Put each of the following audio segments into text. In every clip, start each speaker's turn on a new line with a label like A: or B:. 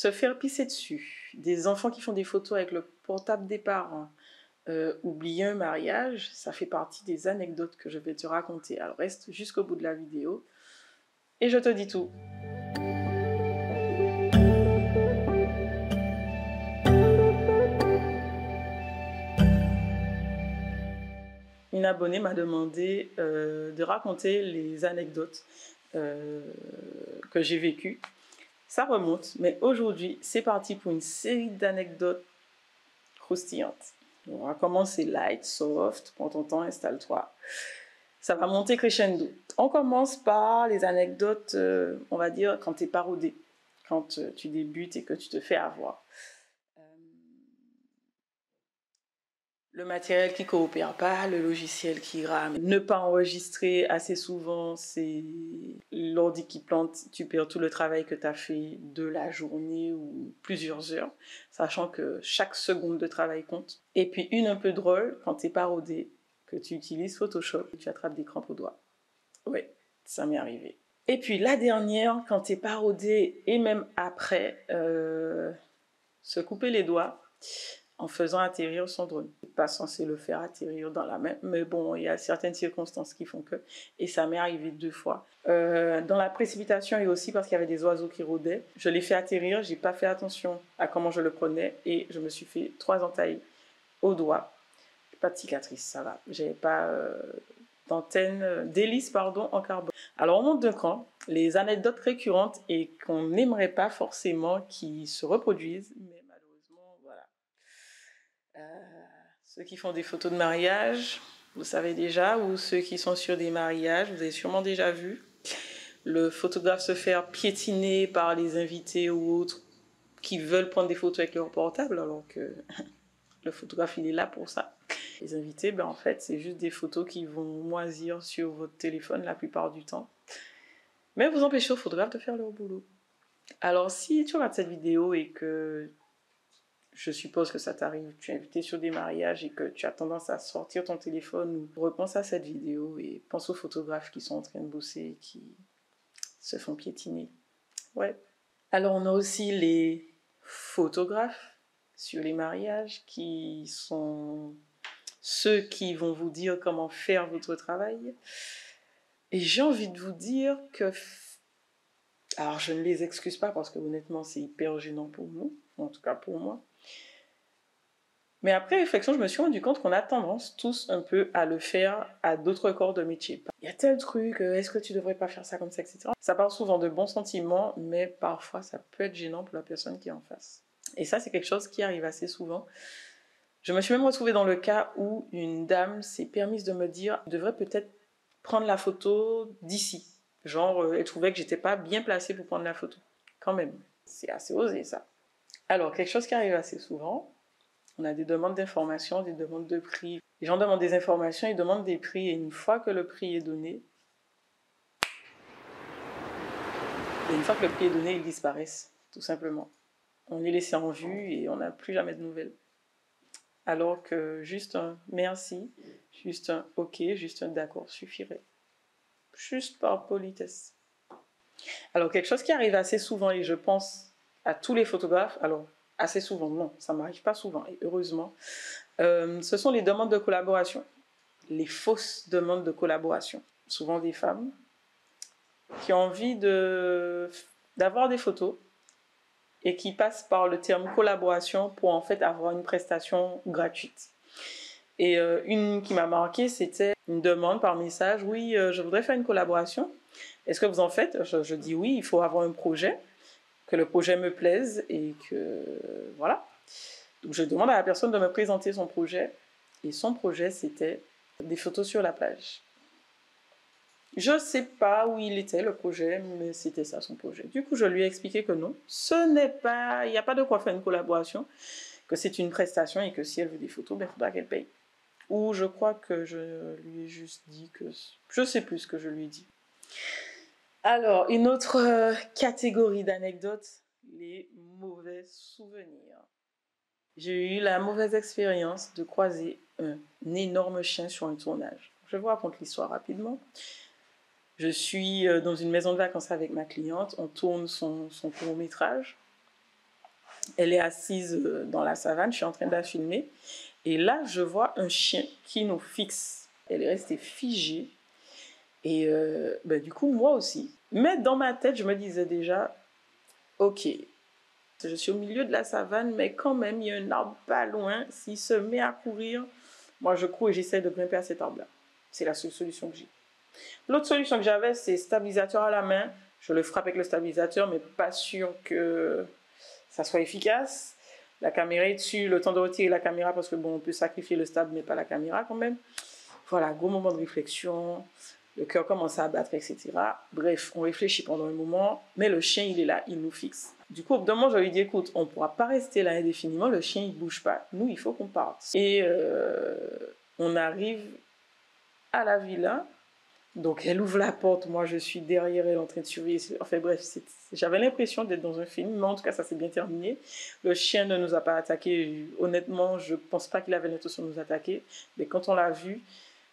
A: Se faire pisser dessus, des enfants qui font des photos avec le portable des parents, oublier un mariage, ça fait partie des anecdotes que je vais te raconter. Alors reste jusqu'au bout de la vidéo et je te dis tout. Une abonnée m'a demandé de raconter les anecdotes que j'ai vécues. Ça remonte, mais aujourd'hui, c'est parti pour une série d'anecdotes croustillantes. On va commencer light, soft, prends ton temps, installe-toi. Ça va monter crescendo. On commence par les anecdotes, on va dire, quand tu es parodé, quand tu débutes et que tu te fais avoir. Le matériel qui ne coopère pas, le logiciel qui rame. Ne pas enregistrer assez souvent, c'est l'ordi qui plante, tu perds tout le travail que tu as fait de la journée ou plusieurs heures, sachant que chaque seconde de travail compte. Et puis une un peu drôle, quand tu es parodé, que tu utilises Photoshop, tu attrapes des crampes aux doigts. Ouais, ça m'est arrivé. Et puis la dernière, quand tu es parodé et même après, se couper les doigts en faisant atterrir son drone. Je suis pas censé le faire atterrir dans la main, mais bon, il y a certaines circonstances qui font que, et ça m'est arrivé 2 fois. Dans la précipitation et aussi parce qu'il y avait des oiseaux qui rôdaient, je l'ai fait atterrir, j'ai pas fait attention à comment je le prenais et je me suis fait 3 entailles au doigt. Pas de cicatrice, ça va. J'avais pas d'antenne, d'hélice, pardon, en carbone. Alors on monte d'un cran, les anecdotes récurrentes et qu'on n'aimerait pas forcément qui se reproduisent, mais malheureusement, voilà. Ceux qui font des photos de mariage, vous savez déjà, ou ceux qui sont sur des mariages, vous avez sûrement déjà vu le photographe se faire piétiner par les invités ou autres qui veulent prendre des photos avec leur portable, alors que le photographe, il est là pour ça. Les invités, ben en fait, c'est juste des photos qui vont moisir sur votre téléphone la plupart du temps. Mais vous empêchez aux photographes de faire leur boulot. Alors, si tu regardes cette vidéo et que je suppose que ça t'arrive, tu es invité sur des mariages et que tu as tendance à sortir ton téléphone, ou repense à cette vidéo et pense aux photographes qui sont en train de bosser et qui se font piétiner. Ouais. Alors on a aussi les photographes sur les mariages qui sont ceux qui vont vous dire comment faire votre travail. Et j'ai envie de vous dire que... Alors je ne les excuse pas parce que honnêtement c'est hyper gênant pour nous, en tout cas pour moi. Mais après réflexion, je me suis rendu compte qu'on a tendance tous un peu à le faire à d'autres corps de métier. Il y a tel truc, est-ce que tu devrais pas faire ça comme ça, etc. Ça part souvent de bons sentiments, mais parfois ça peut être gênant pour la personne qui est en face. Et ça, c'est quelque chose qui arrive assez souvent. Je me suis même retrouvée dans le cas où une dame s'est permise de me dire « Je devrais peut-être prendre la photo d'ici ». Genre, elle trouvait que j'étais pas bien placée pour prendre la photo. Quand même, c'est assez osé ça. Alors, quelque chose qui arrive assez souvent, on a des demandes d'informations, des demandes de prix. Les gens demandent des informations, ils demandent des prix, et une fois que le prix est donné, ils disparaissent, tout simplement. On est laissé en vue et on n'a plus jamais de nouvelles. Alors que juste un merci, juste un ok, juste un d'accord suffirait. Juste par politesse. Alors, quelque chose qui arrive assez souvent, et je pense à tous les photographes, alors assez souvent, non, ça ne m'arrive pas souvent, et heureusement, ce sont les demandes de collaboration, les fausses demandes de collaboration. Souvent des femmes qui ont envie d'avoir des photos et qui passent par le terme collaboration pour en fait avoir une prestation gratuite. Et une qui m'a marqué, c'était une demande par message, oui, je voudrais faire une collaboration. Est-ce que vous en faites? Je dis oui, il faut avoir un projet, que le projet me plaise et que voilà. Donc je demande à la personne de me présenter son projet et son projet c'était des photos sur la plage. Je ne sais pas où il était le projet, mais c'était ça son projet. Du coup je lui ai expliqué que non, ce n'est pas, il n'y a pas de quoi faire une collaboration, que c'est une prestation et que si elle veut des photos, ben, il faudra qu'elle paye. Ou je crois que je lui ai juste dit que... Je sais plus ce que je lui ai dit. Alors, une autre catégorie d'anecdotes, les mauvais souvenirs. J'ai eu la mauvaise expérience de croiser un énorme chien sur un tournage. Je vous raconte l'histoire rapidement. Je suis dans une maison de vacances avec ma cliente, on tourne son court-métrage. Elle est assise dans la savane, je suis en train de la filmer. Et là, je vois un chien qui nous fixe. Elle est restée figée. Et du coup, moi aussi. Mais dans ma tête, je me disais déjà, ok, je suis au milieu de la savane, mais quand même, il y a un arbre pas loin. S'il se met à courir, moi, je cours et j'essaie de grimper à cet arbre-là. C'est la seule solution que j'ai. L'autre solution que j'avais, c'est stabilisateur à la main. Je le frappe avec le stabilisateur, mais pas sûr que ça soit efficace. La caméra est dessus, le temps de retirer la caméra, parce que bon, on peut sacrifier le stable, mais pas la caméra quand même. Voilà, gros moment de réflexion. Le cœur commence à battre, etc. Bref, on réfléchit pendant un moment, mais le chien, il est là, il nous fixe. Du coup, au bout d'un moment, je lui dis, écoute, on ne pourra pas rester là indéfiniment, le chien, il ne bouge pas. Nous, il faut qu'on parte. Et on arrive à la villa. Donc, elle ouvre la porte, moi, je suis derrière elle en train de surveiller. Enfin, bref, j'avais l'impression d'être dans un film, mais en tout cas, ça s'est bien terminé. Le chien ne nous a pas attaqué. Honnêtement, je ne pense pas qu'il avait l'intention de nous attaquer. Mais quand on l'a vu,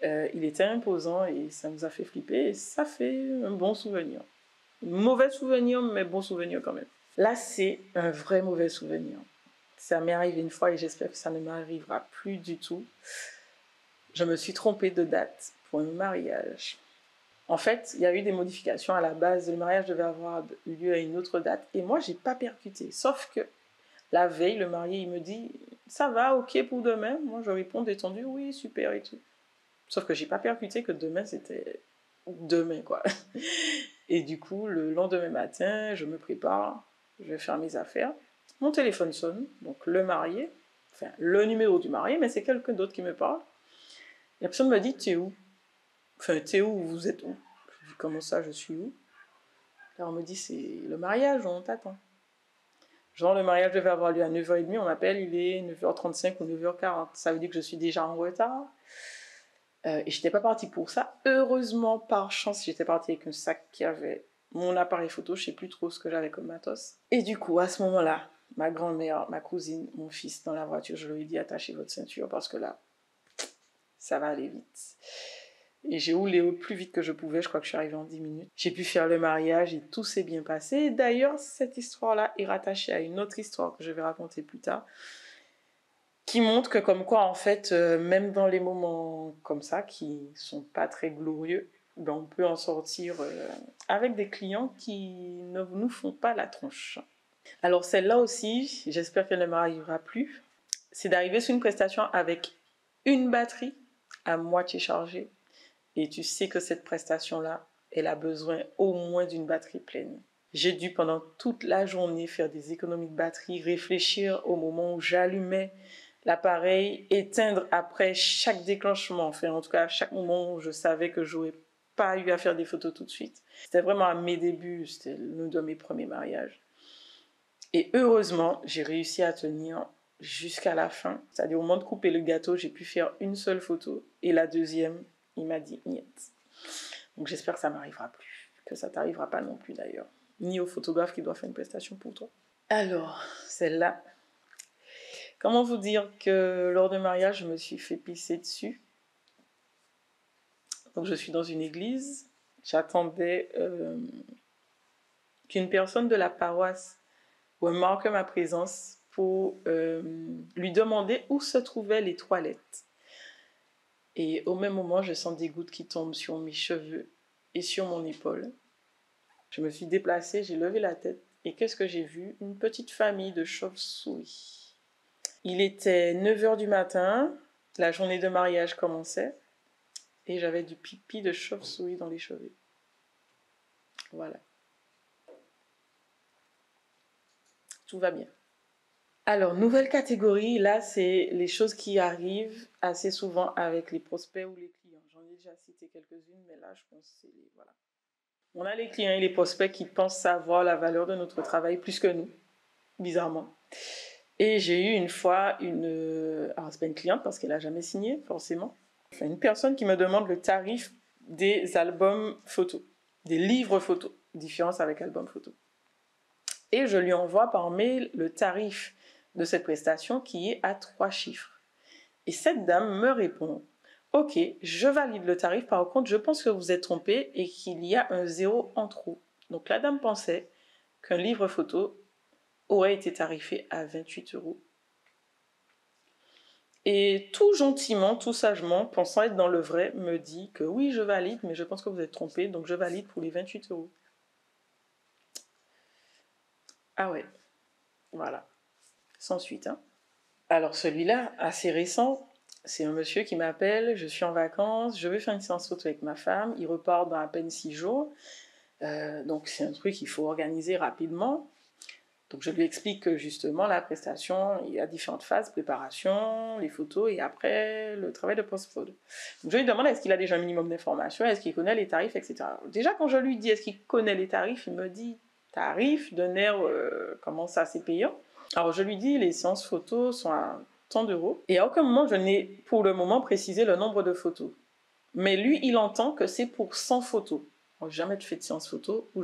A: il était imposant et ça nous a fait flipper. Et ça fait un bon souvenir. Mauvais souvenir, mais bon souvenir quand même. Là, c'est un vrai mauvais souvenir. Ça m'est arrivé une fois et j'espère que ça ne m'arrivera plus du tout. Je me suis trompée de date pour un mariage. En fait, il y a eu des modifications à la base. Le mariage devait avoir lieu à une autre date et moi, j'ai pas percuté. Sauf que la veille, le marié, il me dit « Ça va, ok pour demain ?» Moi, je réponds détendu « Oui, super et tout. » Sauf que j'ai pas percuté que demain, c'était demain, quoi. Et du coup, le lendemain matin, je me prépare, je vais faire mes affaires. Mon téléphone sonne, donc le marié, enfin le numéro du marié, mais c'est quelqu'un d'autre qui me parle. La personne me dit « T'es où ?» Enfin, t'es où? Vous êtes où? Je dis « Comment ça, je suis où ?» Là, on me dit « C'est le mariage, on t'attend. » Genre, le mariage devait avoir lieu à 9h30, on m'appelle, il est 9h35 ou 9h40. Ça veut dire que je suis déjà en retard. Et je n'étais pas partie pour ça. Heureusement, par chance, j'étais partie avec un sac qui avait mon appareil photo, je ne sais plus trop ce que j'avais comme matos. Et du coup, à ce moment-là, ma grand-mère, ma cousine, mon fils dans la voiture, je leur ai dit attachez votre ceinture parce que là, ça va aller vite. Et j'ai roulé au plus vite que je pouvais, je crois que je suis arrivée en 10 minutes. J'ai pu faire le mariage et tout s'est bien passé. D'ailleurs, cette histoire-là est rattachée à une autre histoire que je vais raconter plus tard, qui montre que comme quoi, en fait, même dans les moments comme ça, qui sont pas très glorieux, ben, on peut en sortir avec des clients qui ne nous font pas la tronche. Alors celle-là aussi, j'espère qu'elle ne m'arrivera plus, c'est d'arriver sur une prestation avec une batterie à moitié chargée, et tu sais que cette prestation-là, elle a besoin au moins d'une batterie pleine. J'ai dû pendant toute la journée faire des économies de batterie, réfléchir au moment où j'allumais l'appareil, éteindre après chaque déclenchement, enfin en tout cas à chaque moment où je savais que je n'aurais pas eu à faire des photos tout de suite. C'était vraiment à mes débuts, c'était l'un de mes premiers mariages. Et heureusement, j'ai réussi à tenir jusqu'à la fin. C'est-à-dire au moment de couper le gâteau, j'ai pu faire une seule photo et la deuxième, il m'a dit niet. Donc j'espère que ça ne m'arrivera plus, que ça ne t'arrivera pas non plus d'ailleurs, ni au photographe qui doit faire une prestation pour toi. Alors, celle-là. Comment vous dire que lors d'un mariage, je me suis fait pisser dessus. Donc je suis dans une église. J'attendais qu'une personne de la paroisse remarque ma présence pour lui demander où se trouvaient les toilettes. Et au même moment, je sens des gouttes qui tombent sur mes cheveux et sur mon épaule. Je me suis déplacée, j'ai levé la tête et qu'est-ce que j'ai vu? Une petite famille de chauves-souris. Il était 9h du matin, la journée de mariage commençait et j'avais du pipi de chauve-souris dans les cheveux. Voilà. Tout va bien. Alors, nouvelle catégorie, là, c'est les choses qui arrivent assez souvent avec les prospects ou les clients. J'en ai déjà cité quelques-unes, mais là, je pense que c'est... Voilà. On a les clients et les prospects qui pensent savoir la valeur de notre travail plus que nous, bizarrement. Et j'ai eu une fois alors c'est pas une cliente parce qu'elle n'a jamais signé, forcément. Enfin, une personne qui me demande le tarif des albums photos, des livres photos, différence avec album photo. Et je lui envoie par mail le tarif de cette prestation qui est à 3 chiffres. Et cette dame me répond « Ok, je valide le tarif, par contre, je pense que vous êtes trompé et qu'il y a un 0 en trop. » Donc la dame pensait qu'un livre photo aurait été tarifé à 28 €. Et tout gentiment, tout sagement, pensant être dans le vrai, me dit que oui, je valide, mais je pense que vous êtes trompé, donc je valide pour les 28 €. Ah ouais, voilà, sans suite. Hein. Alors celui-là, assez récent, c'est un monsieur qui m'appelle, je suis en vacances, je veux faire une séance photo avec ma femme, il repart dans à peine 6 jours, donc c'est un truc qu'il faut organiser rapidement. Donc je lui explique que justement la prestation, il y a différentes phases, préparation, les photos et après le travail de post-prod. Donc je lui demande est-ce qu'il a déjà un minimum d'informations, est-ce qu'il connaît les tarifs, etc. Déjà quand je lui dis est-ce qu'il connaît les tarifs, il me dit tarifs d'un air comment ça c'est payant. Alors je lui dis les séances photos sont à tant d'euros et à aucun moment je n'ai pour le moment précisé le nombre de photos. Mais lui il entend que c'est pour 100 photos. Alors, jamais fait de séance photo où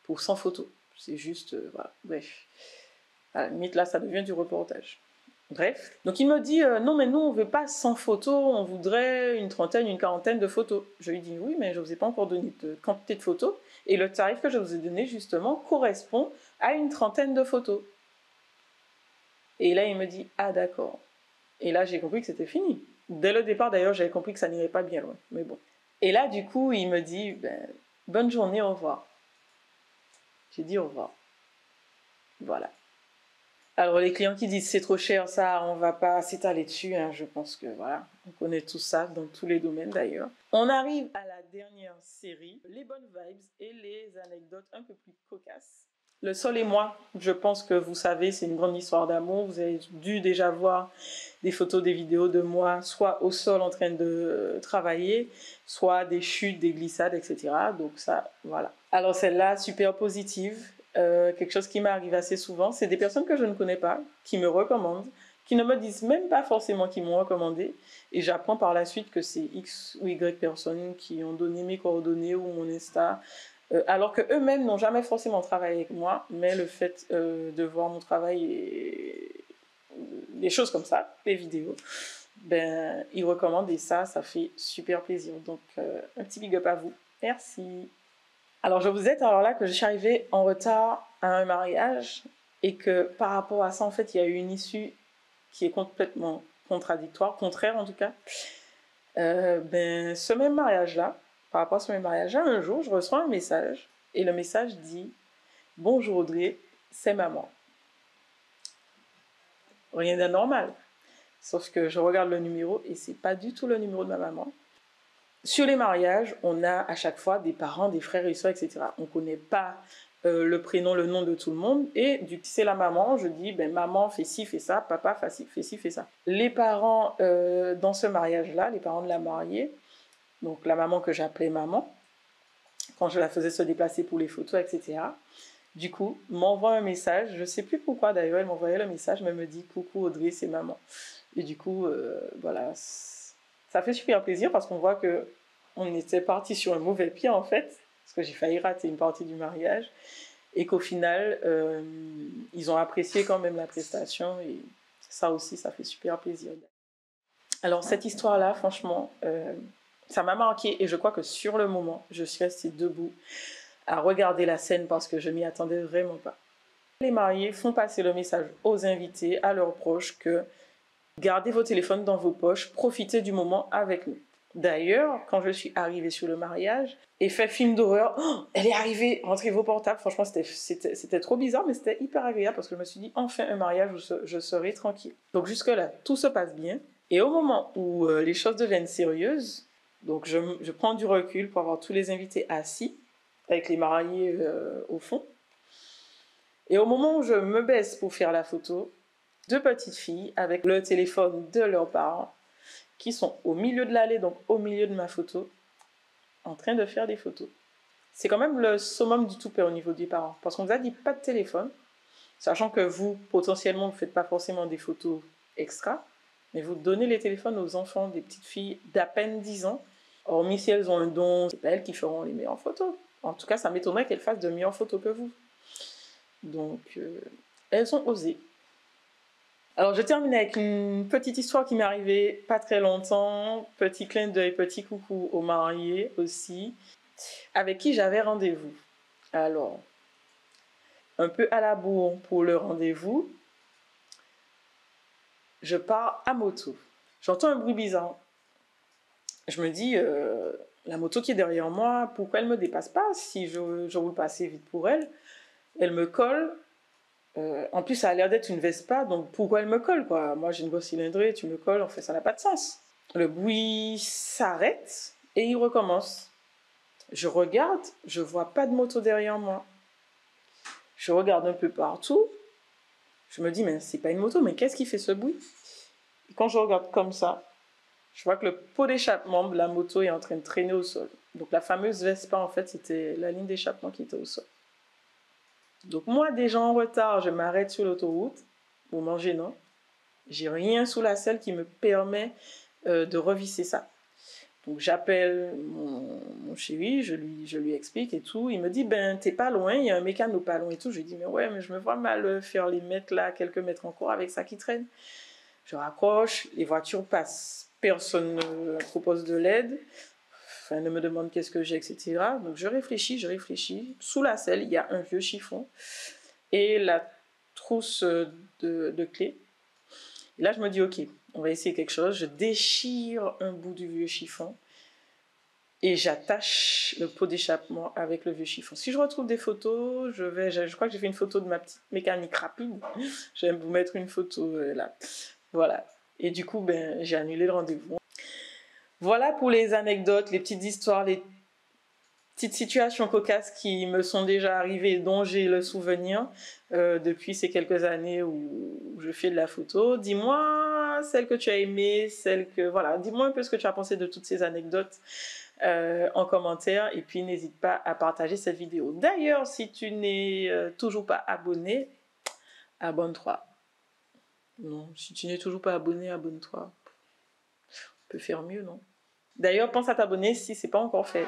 A: pour 100 photos. C'est juste, voilà, bref. À la limite, là, ça devient du reportage. Bref. Donc, il me dit, non, mais nous, on ne veut pas 100 photos, on voudrait une trentaine, une quarantaine de photos. Je lui dis, oui, mais je ne vous ai pas encore donné de quantité de photos. Et le tarif que je vous ai donné, justement, correspond à une trentaine de photos. Et là, il me dit, ah, d'accord. Et là, j'ai compris que c'était fini. Dès le départ, d'ailleurs, j'avais compris que ça n'irait pas bien loin. Mais bon. Et là, du coup, il me dit, ben, bonne journée, au revoir. J'ai dit au revoir. Voilà. Alors les clients qui disent c'est trop cher, ça, on va pas s'étaler dessus. Hein, je pense que voilà, on connaît tout ça dans tous les domaines d'ailleurs. On arrive à la dernière série, les bonnes vibes et les anecdotes un peu plus cocasses. Le sol et moi, je pense que vous savez, c'est une grande histoire d'amour. Vous avez dû déjà voir des photos, des vidéos de moi, soit au sol en train de travailler, soit des chutes, des glissades, etc. Donc ça, voilà. Alors celle-là, super positive. Quelque chose qui m'arrive assez souvent, c'est des personnes que je ne connais pas, qui me recommandent, qui ne me disent même pas forcément qu'ils m'ont recommandé, et j'apprends par la suite que c'est X ou Y personnes qui ont donné mes coordonnées ou mon Insta, alors qu'eux-mêmes n'ont jamais forcément travaillé avec moi, mais le fait de voir mon travail et des choses comme ça, les vidéos, ben, ils recommandent et ça fait super plaisir. Donc, un petit big up à vous. Merci. Alors, je vous ai dit alors là que je suis arrivée en retard à un mariage et que par rapport à ça, en fait, il y a eu une issue qui est complètement contradictoire, contraire en tout cas. Ben, ce même mariage-là, par rapport à ce même mariage-là, un jour, je reçois un message et le message dit « Bonjour Audrey, c'est maman ». Rien d'anormal. Sauf que je regarde le numéro et c'est pas du tout le numéro de ma maman. Sur les mariages, on a à chaque fois des parents, des frères et soeurs, etc. On ne connaît pas le prénom, le nom de tout le monde. Et du coup, c'est la maman, je dis, ben, maman fait ci, fait ça, papa fait ci, fait ça. Les parents dans ce mariage-là, les parents de la mariée, donc la maman que j'appelais maman, quand je la faisais se déplacer pour les photos, etc., du coup, m'envoie un message, je ne sais plus pourquoi d'ailleurs, elle m'envoyait le message, mais elle me dit, coucou Audrey, c'est maman. Et du coup, voilà, ça fait super plaisir parce qu'on voit que on était parti sur un mauvais pied en fait, parce que j'ai failli rater une partie du mariage, et qu'au final, ils ont apprécié quand même la prestation, et ça aussi, ça fait super plaisir. Alors cette histoire-là, franchement, ça m'a marqué, et je crois que sur le moment, je suis restée debout à regarder la scène parce que je m'y attendais vraiment pas. Les mariés font passer le message aux invités, à leurs proches, que gardez vos téléphones dans vos poches, profitez du moment avec nous. D'ailleurs, quand je suis arrivée sur le mariage, effet film d'horreur, oh, elle est arrivée, rentrez vos portables. Franchement, c'était trop bizarre, mais c'était hyper agréable parce que je me suis dit, enfin un mariage où je serai tranquille. Donc jusque-là, tout se passe bien. Et au moment où les choses deviennent sérieuses, donc je prends du recul pour avoir tous les invités assis, avec les mariés au fond. Et au moment où je me baisse pour faire la photo, deux petites filles avec le téléphone de leurs parents qui sont au milieu de l'allée, donc au milieu de ma photo, en train de faire des photos. C'est quand même le summum du toupet au niveau des parents, parce qu'on vous a dit pas de téléphone, sachant que vous, potentiellement, vous ne faites pas forcément des photos extra, mais vous donnez les téléphones aux enfants, des petites filles d'à peine 10 ans, hormis si elles ont un don, c'est pas elles qui feront les meilleures photos. En tout cas, ça m'étonnerait qu'elles fassent de meilleures photos que vous. Donc, elles ont osé. Alors, je termine avec une petite histoire qui m'est arrivée pas très longtemps. Petit clin d'œil, petit coucou aux mariés aussi, avec qui j'avais rendez-vous. Alors, un peu à la bourre pour le rendez-vous, je pars à moto. J'entends un bruit bizarre. Je me dis, la moto qui est derrière moi, pourquoi elle ne me dépasse pas si je roule pas assez vite pour elle? Elle me colle. En plus, ça a l'air d'être une Vespa, donc pourquoi elle me colle, quoi? Moi, j'ai une grosse cylindrée, tu me colles, en fait, ça n'a pas de sens. Le bruit s'arrête et il recommence. Je regarde, je vois pas de moto derrière moi. Je regarde un peu partout. Je me dis, mais c'est pas une moto, mais qu'est-ce qui fait ce bruit? Et quand je regarde comme ça, je vois que le pot d'échappement de la moto est en train de traîner au sol. Donc la fameuse Vespa, en fait, c'était la ligne d'échappement qui était au sol. Donc moi, déjà en retard, je m'arrête sur l'autoroute pour manger, non? J'ai rien sous la selle qui me permet de revisser ça. Donc j'appelle mon chéri, je lui explique et tout. Il me dit, ben t'es pas loin, il y a un mécano pas loin et tout. Je lui dis, mais ouais, mais je me vois mal faire les mètres là, quelques mètres encore avec ça qui traîne. Je raccroche, les voitures passent, personne ne propose de l'aide, enfin ne me demande qu'est-ce que j'ai, etc. Donc je réfléchis. Sous la selle, il y a un vieux chiffon et la trousse de clés. Et là, je me dis, ok, on va essayer quelque chose. Je déchire un bout du vieux chiffon et j'attache le pot d'échappement avec le vieux chiffon. Si je retrouve des photos, je crois que j'ai fait une photo de ma petite mécanique rapide. Je vais vous mettre une photo là. Voilà. Et du coup, ben, j'ai annulé le rendez-vous. Voilà pour les anecdotes, les petites histoires, les petites situations cocasses qui me sont déjà arrivées, dont j'ai le souvenir depuis ces quelques années où je fais de la photo. Dis-moi celle que tu as aimée, voilà, dis-moi un peu ce que tu as pensé de toutes ces anecdotes en commentaire et puis n'hésite pas à partager cette vidéo. D'ailleurs, si tu n'es toujours pas abonné, abonne-toi. Non, si tu n'es toujours pas abonné, abonne-toi. On peut faire mieux, non? D'ailleurs, pense à t'abonner si ce n'est pas encore fait.